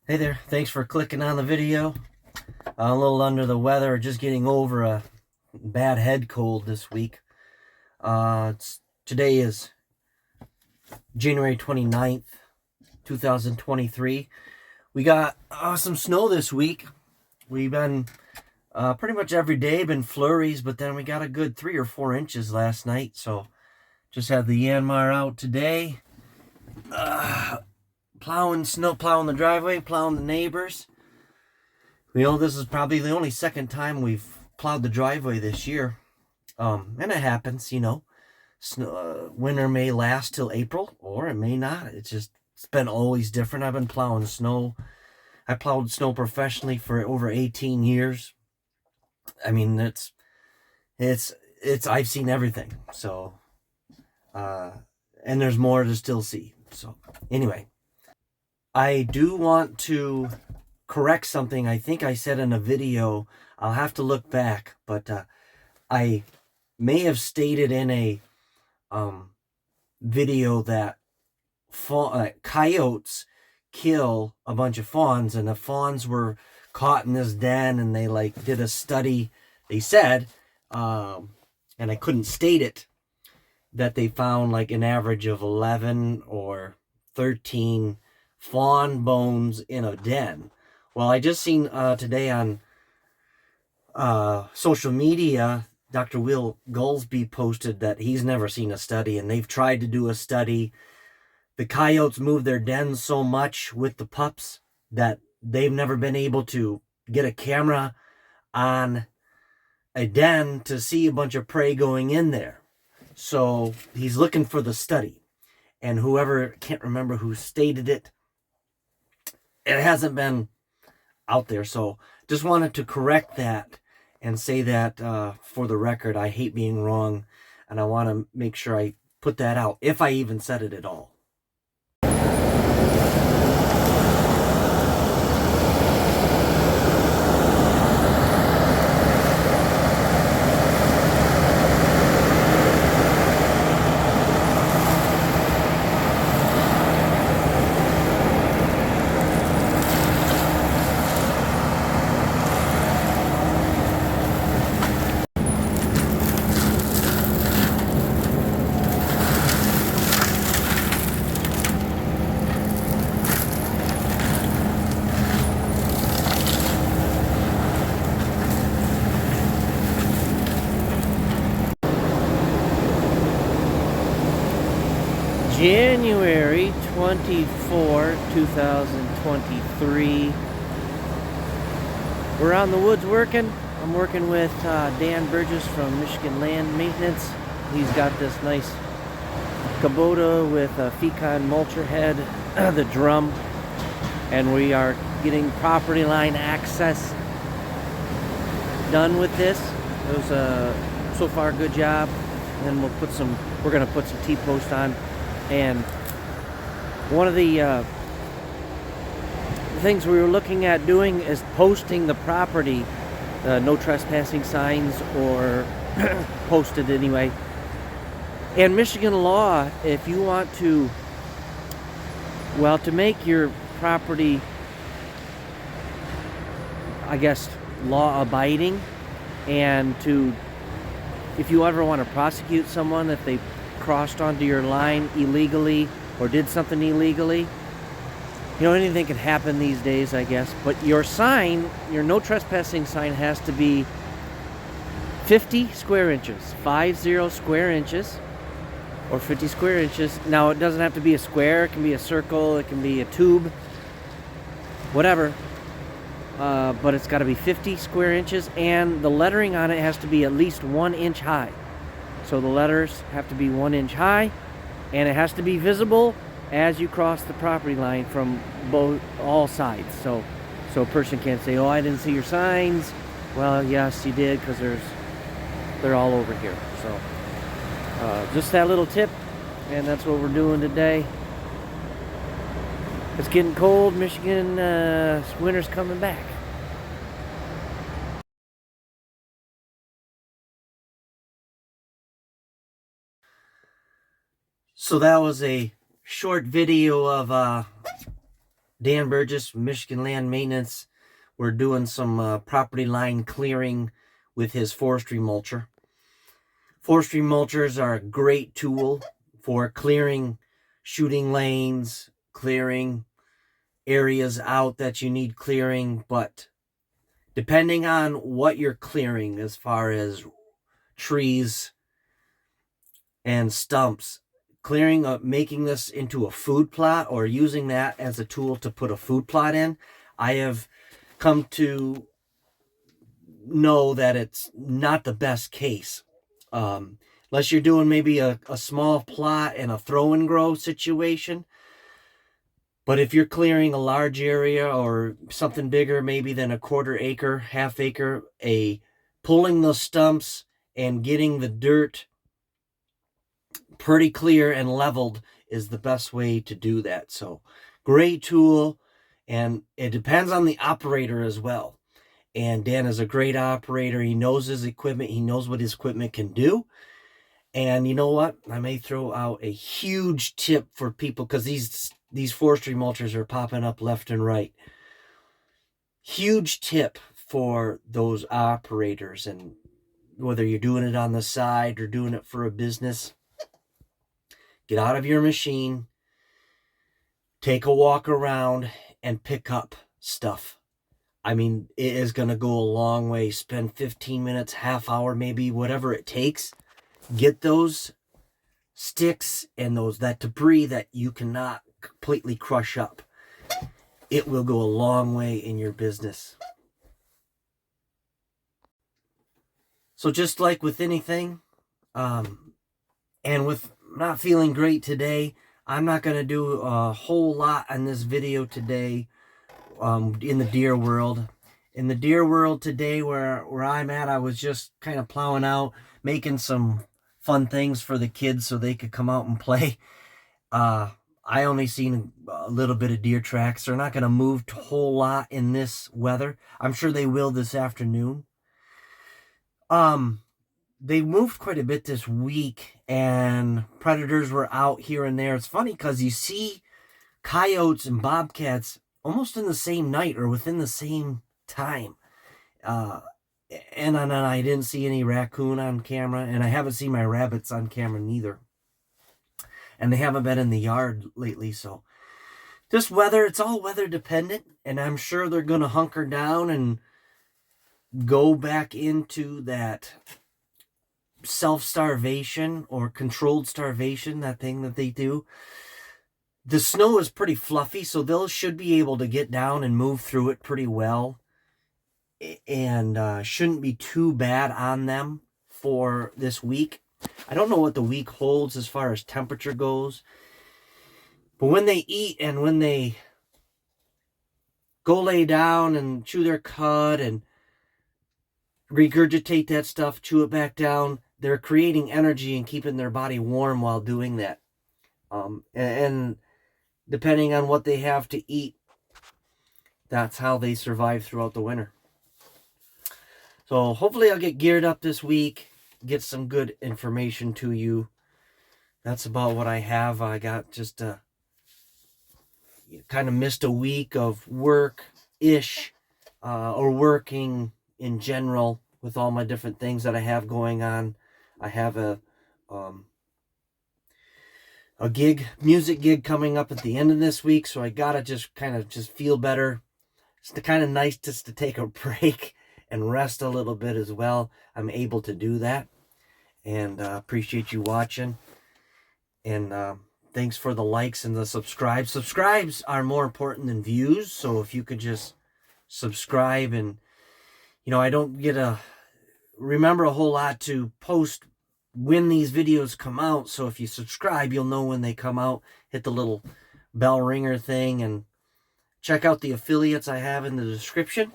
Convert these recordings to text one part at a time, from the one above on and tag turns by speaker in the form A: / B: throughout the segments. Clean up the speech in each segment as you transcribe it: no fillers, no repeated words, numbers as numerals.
A: Hey there, thanks for clicking on the video. A little under the weather, just getting over a bad head cold this week. Today is January 29th, 2023. We got some snow this week. We've been pretty much every day been flurries, but then we got a good 3 or 4 inches last night. So just had the Yanmar out today. Plowing the driveway, plowing the neighbors. This is probably the only second time we've plowed the driveway this year. And it happens, winter may last till April, or it may not. It's been always different. I've been plowing snow. I plowed snow professionally for over 18 years. I mean, I've seen everything. So, and there's more to still see. So, anyway, I do want to correct something I think I said in a video. I'll have to look back, but I may have stated in a video that coyotes kill a bunch of fawns, and the fawns were caught in this den, and they did a study. They said, and I couldn't state it, that they found an average of 11 or 13 fawn bones in a den. Well, I just seen today on social media, Dr. Will Goldsby posted that he's never seen a study, and they've tried to do a study. The coyotes move their dens so much with the pups that they've never been able to get a camera on a den to see a bunch of prey going in there. So he's looking for the study. And whoever, can't remember who stated it, it hasn't been out there. So just wanted to correct that and say that for the record. I hate being wrong, and I want to make sure I put that out, if I even said it at all. January 24, 2023. We're out in the woods working. I'm working with Dan Burgess from Michigan Land Maintenance. He's got this nice Kubota with a Fawn mulcher head, the drum, and we are getting property line access done with this. It was so far a good job. And we're gonna put some T-post on. And one of the things we were looking at doing is posting the property, no trespassing signs, or posted anyway. And Michigan law, if you want to make your property, I guess, law abiding, and if you ever want to prosecute someone if they crossed onto your line illegally or did something illegally, anything can happen these days, I guess. But your sign, your no trespassing sign, has to be 50 square inches, 50 square inches, or 50 square inches. Now, it doesn't have to be a square. It can be a circle. It can be a tube, whatever. But it's got to be 50 square inches, and the lettering on it has to be at least 1 inch high. So the letters have to be 1 inch high, and it has to be visible as you cross the property line from all sides. So a person can't say, "Oh, I didn't see your signs." Well, yes, you did, because they're all over here. So just that little tip, and that's what we're doing today. It's getting cold. Michigan, winter's coming back. So that was a short video of Dan Burgess, Michigan Land Maintenance. We're doing some property line clearing with his forestry mulcher. Forestry mulchers are a great tool for clearing shooting lanes, clearing areas out that you need clearing, but depending on what you're clearing as far as trees and stumps, clearing up, making this into a food plot or using that as a tool to put a food plot in, I have come to know that it's not the best case. Unless you're doing maybe a small plot and a throw and grow situation. But if you're clearing a large area or something bigger, maybe than a quarter acre, half acre, pulling those stumps and getting the dirt pretty clear and leveled is the best way to do that. So great tool, and it depends on the operator as well. And Dan is a great operator. He knows his equipment. He knows what his equipment can do. And you know what? I may throw out a huge tip for people, because these forestry mulchers are popping up left and right. Huge tip for those operators, and whether you're doing it on the side or doing it for a business, get out of your machine, take a walk around, and pick up stuff. I mean, it is going to go a long way. Spend 15 minutes, half hour, maybe, whatever it takes. Get those sticks and that debris that you cannot completely crush up. It will go a long way in your business. So just like with anything, and with not feeling great today, I'm not going to do a whole lot on this video today in the deer world. In the deer world today, where I'm at, I was just kind of plowing out, making some fun things for the kids so they could come out and play. I only seen a little bit of deer tracks. They're not going to move a whole lot in this weather. I'm sure they will this afternoon. They moved quite a bit this week, and predators were out here and there. It's funny because you see coyotes and bobcats almost in the same night or within the same time. And I didn't see any raccoon on camera, and I haven't seen my rabbits on camera neither. And they haven't been in the yard lately, so this weather, it's all weather dependent, and I'm sure they're going to hunker down and go back into that self-starvation or controlled starvation, that thing that they do. The snow is pretty fluffy, so they should be able to get down and move through it pretty well, and shouldn't be too bad on them for this week. I don't know what the week holds as far as temperature goes, but when they eat and when they go lay down and chew their cud and regurgitate that stuff, chew it back down, they're creating energy and keeping their body warm while doing that. And depending on what they have to eat, that's how they survive throughout the winter. So hopefully I'll get geared up this week, get some good information to you. That's about what I have. I got just kind of missed a week of work-ish, or working in general with all my different things that I have going on. I have a music gig coming up at the end of this week, so I gotta just kind of feel better. It's kind of nice just to take a break and rest a little bit as well. I'm able to do that, and appreciate you watching. And thanks for the likes and the subscribes. Subscribes are more important than views, so if you could just subscribe. And I don't get remember a whole lot to post when these videos come out, so if you subscribe, you'll know when they come out. Hit the little bell ringer thing, and check out the affiliates I have in the description.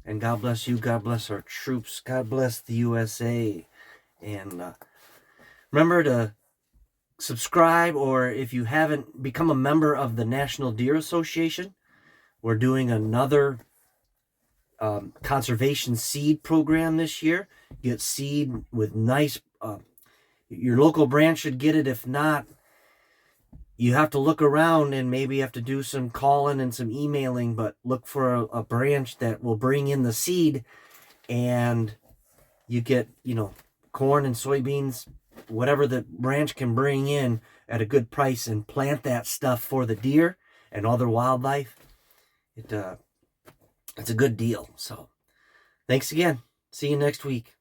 A: And God bless you, God bless our troops, God bless the USA. And remember to subscribe, or if you haven't, become a member of the National Deer Association. We're doing another conservation seed program this year. Get seed with nice, your local branch should get it. If not, you have to look around and maybe you have to do some calling and some emailing, but look for a branch that will bring in the seed, and you get, corn and soybeans, whatever the branch can bring in at a good price, and plant that stuff for the deer and other wildlife. It's a good deal. So thanks again. See you next week.